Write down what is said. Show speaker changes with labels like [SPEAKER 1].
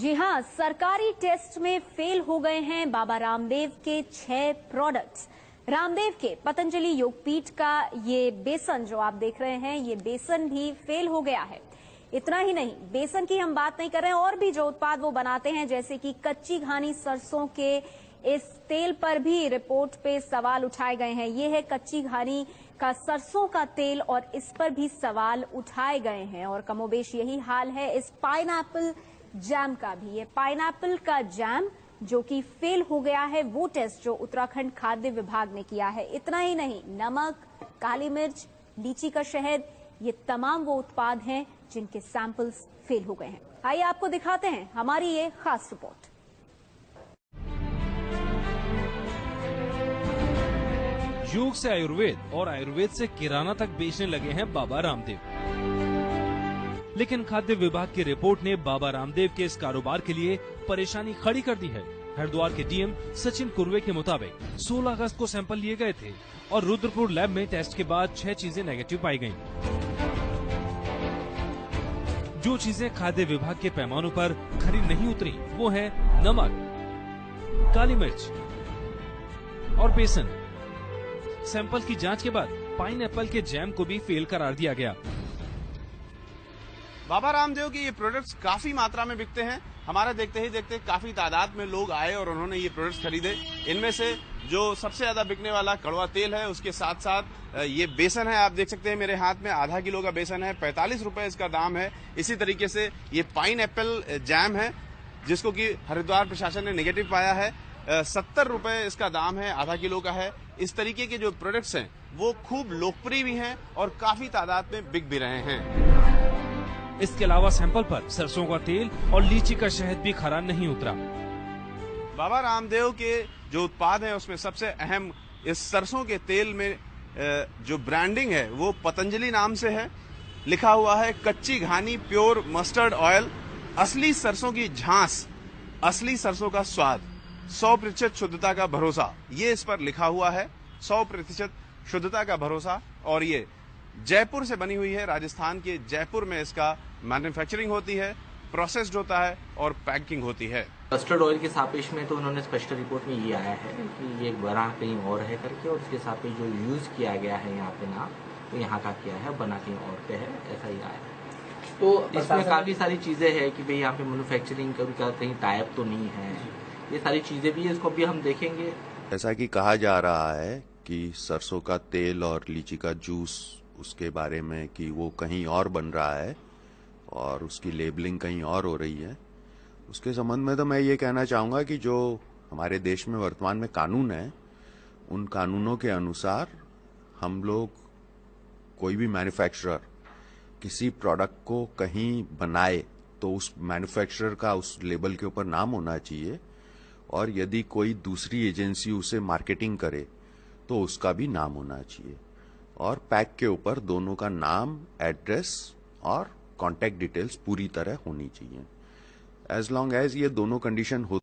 [SPEAKER 1] जी हां, सरकारी टेस्ट में फेल हो गए हैं बाबा रामदेव के 6 प्रोडक्ट्स। रामदेव के पतंजलि योगपीठ का ये बेसन जो आप देख रहे हैं, ये बेसन भी फेल हो गया है। इतना ही नहीं, बेसन की हम बात नहीं कर रहे हैं, और भी जो उत्पाद वो बनाते हैं जैसे कि कच्ची घानी सरसों के इस तेल पर भी रिपोर्ट पे सवाल उठाए गए हैं। ये है कच्ची घानी का सरसों का तेल और इस पर भी सवाल उठाए गए हैं। और कमोबेश यही हाल है इस पाइनएप्पल जैम का भी। ये पाइनएप्पल का जैम जो कि फेल हो गया है, वो टेस्ट जो उत्तराखंड खाद्य विभाग ने किया है। इतना ही नहीं, नमक, काली मिर्च, लीची का शहद, ये तमाम वो उत्पाद हैं जिनके सैंपल्स फेल हो गए हैं। आइए आपको दिखाते हैं हमारी ये खास रिपोर्ट।
[SPEAKER 2] योग से आयुर्वेद और आयुर्वेद से किराना तक बेचने लगे हैं बाबा रामदेव। लेकिन खाद्य विभाग की रिपोर्ट ने बाबा रामदेव के इस कारोबार के लिए परेशानी खड़ी कर दी है। हरिद्वार के डीएम सचिन कुर्वे के मुताबिक 16 अगस्त को सैंपल लिए गए थे और रुद्रपुर लैब में टेस्ट के बाद 6 चीजें नेगेटिव पाई गयी। जो चीजें खाद्य विभाग के पैमानों पर खरी नहीं उतरी वो है नमक, काली मिर्च और बेसन। सैंपल की जांच के बाद पाइनएप्पल के जैम को भी फेल करार दिया गया।
[SPEAKER 3] बाबा रामदेव के ये प्रोडक्ट्स काफी मात्रा में बिकते हैं। हमारा देखते ही देखते काफी तादाद में लोग आए और उन्होंने ये प्रोडक्ट्स खरीदे। इनमें से जो सबसे ज्यादा बिकने वाला कड़वा तेल है, उसके साथ साथ ये बेसन है। आप देख सकते हैं मेरे हाथ में आधा किलो का बेसन है, 45 रुपए इसका दाम है। इसी तरीके से ये पाइनएप्पल जैम है जिसको कि हरिद्वार प्रशासन ने नेगेटिव पाया है, 70 रुपए इसका दाम है, आधा किलो का है। इस तरीके के जो प्रोडक्ट्स हैं वो खूब लोकप्रिय भी हैं और काफी तादाद में बिक भी रहे हैं।
[SPEAKER 2] इसके अलावा सैंपल पर सरसों का तेल और लीची का शहद भी खरा नहीं उतरा।
[SPEAKER 3] बाबा रामदेव के जो उत्पाद हैं उसमें सबसे अहम इस सरसों के तेल में जो ब्रांडिंग है वो पतंजलि नाम से है। लिखा हुआ है कच्ची घानी प्योर मस्टर्ड ऑयल, असली सरसों की झांस, असली सरसों का स्वाद, 100% शुद्धता का भरोसा। ये इस पर लिखा हुआ है, 100% शुद्धता का भरोसा। और ये जयपुर से बनी हुई है। राजस्थान के जयपुर में इसका मैन्युफैक्चरिंग होती है, प्रोसेस्ड होता है और पैकिंग होती है।
[SPEAKER 4] मस्टर्ड ऑयल के सापेक्ष में तो उन्होंने स्पष्ट रिपोर्ट में ये आया है कि ये बना कहीं और है करके, और उसके सापेक्ष जो यूज किया गया है यहाँ पे ना, तो यहाँ का किया है, बना कहीं और पे है, ऐसा ही आया है। तो इसमें काफी सारी चीजें हैं कि भाई यहाँ पे मैन्युफैक्चरिंग का कहीं टाइप तो नहीं है, ये सारी चीजें भी है, इसको भी हम देखेंगे।
[SPEAKER 5] ऐसा कि कहा जा रहा है कि सरसों का तेल और लीची का जूस, उसके बारे में कि वो कहीं और बन रहा है और उसकी लेबलिंग कहीं और हो रही है। उसके संबंध में तो मैं ये कहना चाहूँगा कि जो हमारे देश में वर्तमान में कानून है, उन कानूनों के अनुसार हम लोग, कोई भी मैन्युफैक्चरर किसी प्रोडक्ट को कहीं बनाए तो उस मैन्युफैक्चरर का उस लेबल के ऊपर नाम होना चाहिए, और यदि कोई दूसरी एजेंसी उसे मार्केटिंग करे तो उसका भी नाम होना चाहिए, और पैक के ऊपर दोनों का नाम, एड्रेस और कॉन्टैक्ट डिटेल्स पूरी तरह होनी चाहिए। एज लॉन्ग एज ये दोनों कंडीशन हो